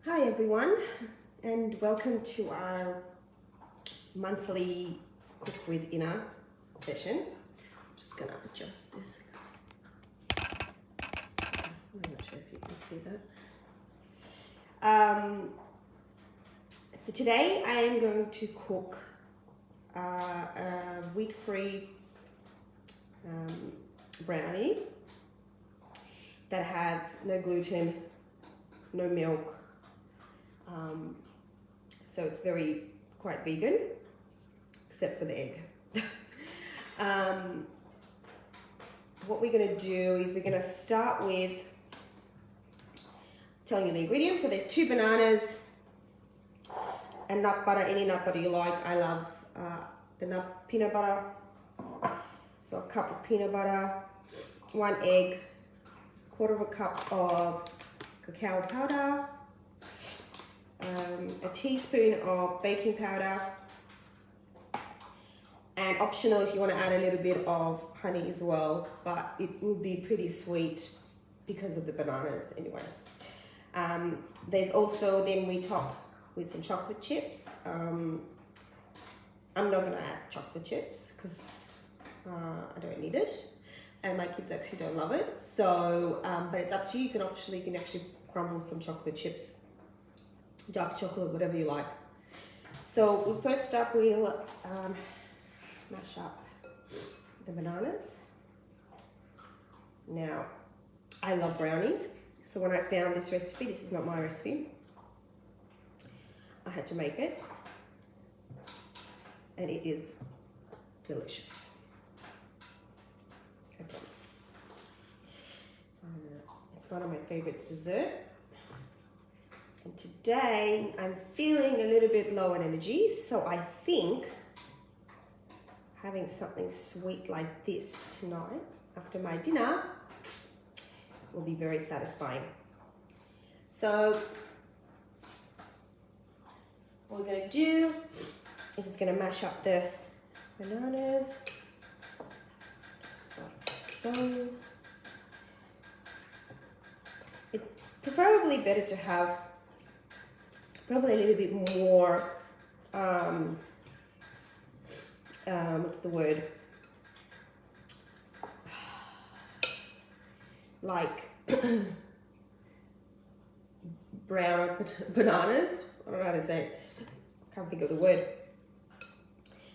Hi everyone, and welcome to our monthly Cook with Ina session. Just gonna adjust this. I'm not sure if you can see that. So today I am going to cook a wheat-free brownie that have no gluten, no milk. So it's quite vegan, except for the egg. What we're gonna do is we're gonna start with telling you the ingredients. So there's 2 bananas and nut butter, any nut butter you like. I love the peanut butter. So a cup of peanut butter, 1 egg, 1/4 cup of cacao powder, a teaspoon of baking powder, and optional if you want to add a little bit of honey as well, but it will be pretty sweet because of the bananas anyways. There's also, then we top with some chocolate chips. I'm not going to add chocolate chips because I don't need it, and my kids actually don't love it. So, but it's up to you. You can actually crumble some chocolate chips, dark chocolate, whatever you like. So first up, we'll mash up the bananas. Now, I love brownies, so when I found this recipe, this is not my recipe, I had to make it, and it is delicious, I promise. It's one of my favorites dessert. And today I'm feeling a little bit low on energy, so I think having something sweet like this tonight after my dinner will be very satisfying. So what we're going to do is just going to mash up the bananas like so. It's preferably better to have probably a little bit more, what's the word? Like brown bananas. I don't know how to say it. Can't think of the word.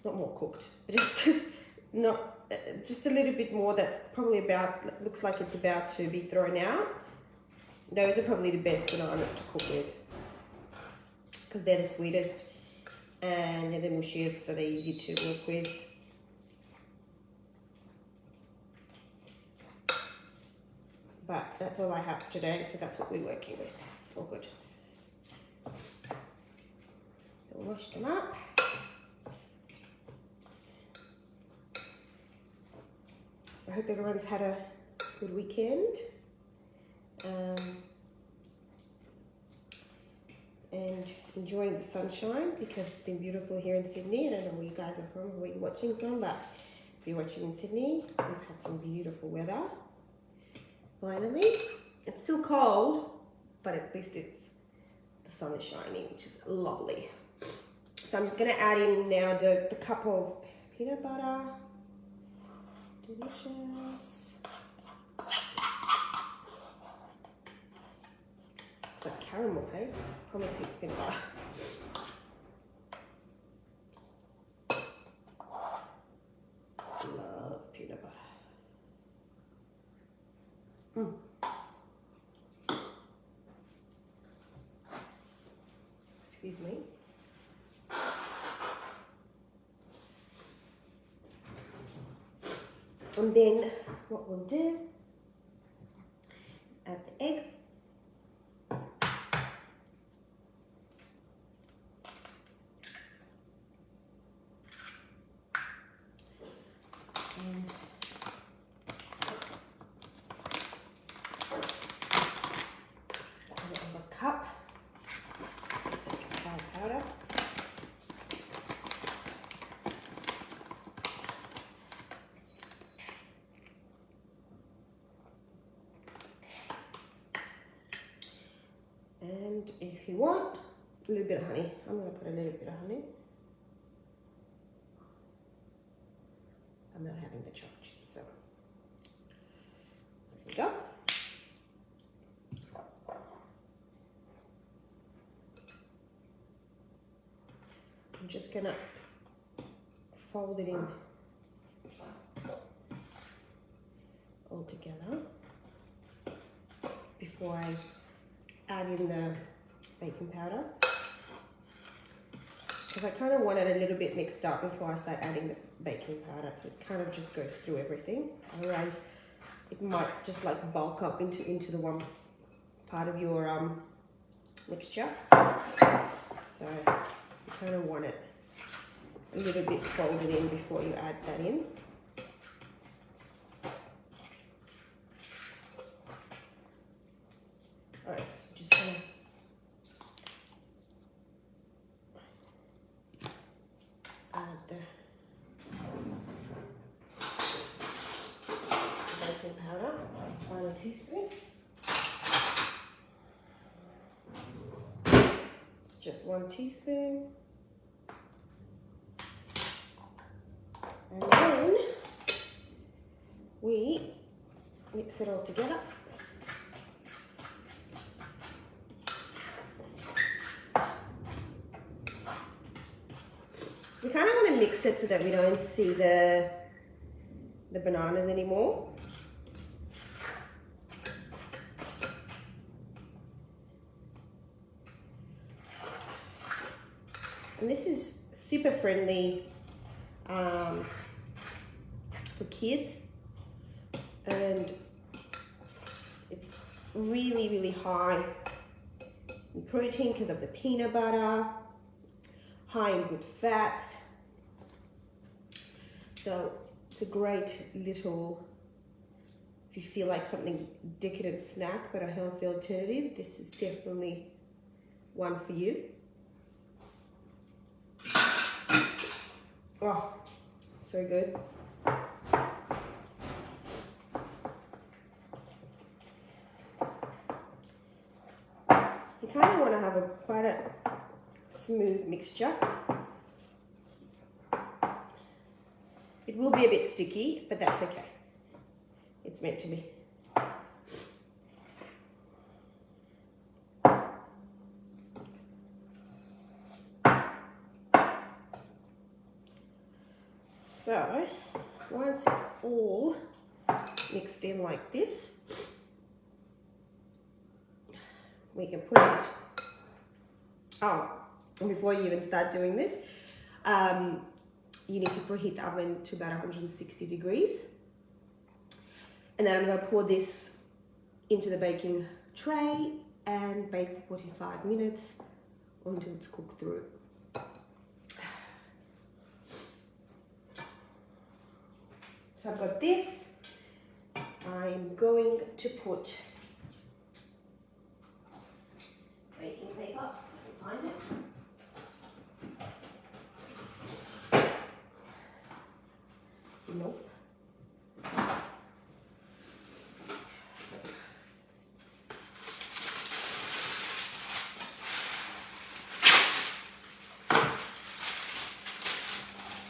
Not more cooked, just not just a little bit more. That's probably looks like it's about to be thrown out. Those are probably the best bananas to cook with, because they're the sweetest and they're the mushiest, so they're easy to work with. But that's all I have today, so that's what we're working with. It's all good. So we'll wash them up. I hope everyone's had a good weekend. And enjoying the sunshine, because it's been beautiful here in Sydney. I don't know where you guys are from, where you're watching from, but if you're watching in Sydney, we've had some beautiful weather. Finally, it's still cold, but at least the sun is shining, which is lovely. So I'm just going to add in now the cup of peanut butter. Delicious. It's like caramel, hey? Promise you it's peanut butter. Love peanut butter. Excuse me. And then what we'll do is add the egg. And a cup of cacao powder. And if you want, a little bit of honey. I'm going to put a little bit of honey. I'm not having the chocolate chips, so there we go. I'm just going to fold it in all together before I add in the baking powder, because I kind of want it a little bit mixed up before I start adding the baking powder, so it kind of just goes through everything. Otherwise it might just like bulk up into the one part of your mixture. So you kind of want it a little bit folded in before you add that in. Alright, so just gonna add the baking powder, 1 teaspoon. It's just 1 teaspoon. And then we mix it all together. We kind of want to mix it so that we don't see the bananas anymore. And this is super friendly for kids, and it's really, really high in protein because of the peanut butter, high in good fats. So it's a great little, if you feel like something decadent snack but a healthy alternative, this is definitely one for you. Oh, so good. You kind of want to have quite a smooth mixture. It will be a bit sticky, but that's okay. It's meant to be. So, once it's all mixed in like this, we can put it, and before you even start doing this, you need to preheat the oven to about 160 degrees. And then I'm going to pour this into the baking tray and bake for 45 minutes or until it's cooked through. So I've got this. I'm going to put baking paper, if I can find it. Nope.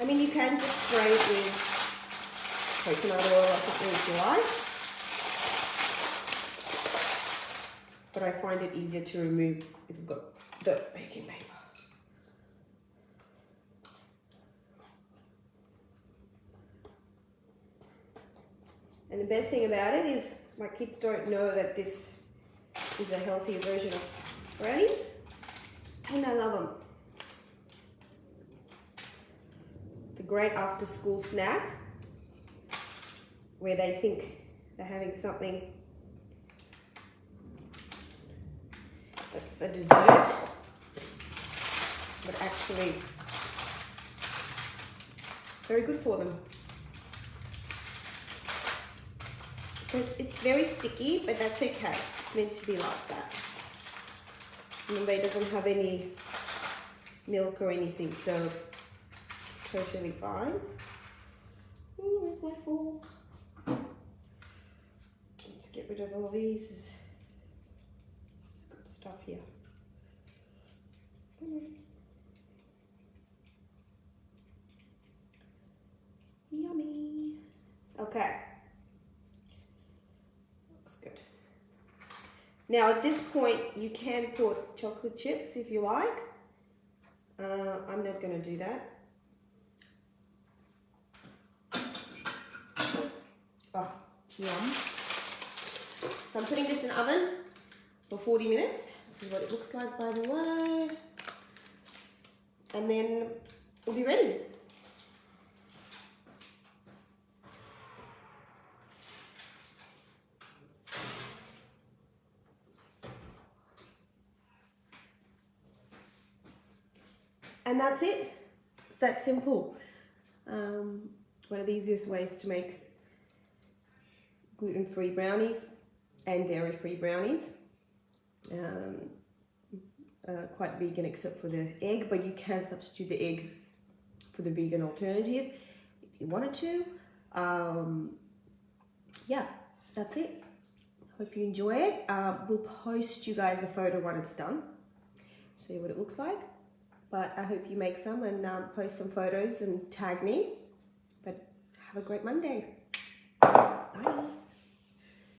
I mean, you can just spray it with coconut oil or something if you like, but I find it easier to remove if you've got the baking paper. And the best thing about it is my kids don't know that this is a healthy version of Brownies, and I love them. It's a great after school snack where they think they're having something that's a dessert, but actually very good for them. So it's very sticky, but that's okay. It's meant to be like that. Remember, it doesn't have any milk or anything, so it's totally fine. Ooh, where's my fork? Let's get rid of all these. This is good stuff here. Yummy. Okay. Looks good. Now at this point, you can put chocolate chips if you like. I'm not going to do that. Oh, yum. So I'm putting this in the oven for 40 minutes. This is what it looks like, by the way. And then we'll be ready. And that's it. It's that simple. One of the easiest ways to make gluten-free brownies and dairy-free brownies. Quite vegan except for the egg, but you can substitute the egg for the vegan alternative if you wanted to. Yeah, that's it. Hope you enjoy it. We'll post you guys the photo when it's done. See what it looks like. But I hope you make some and post some photos and tag me. But have a great Monday. Bye.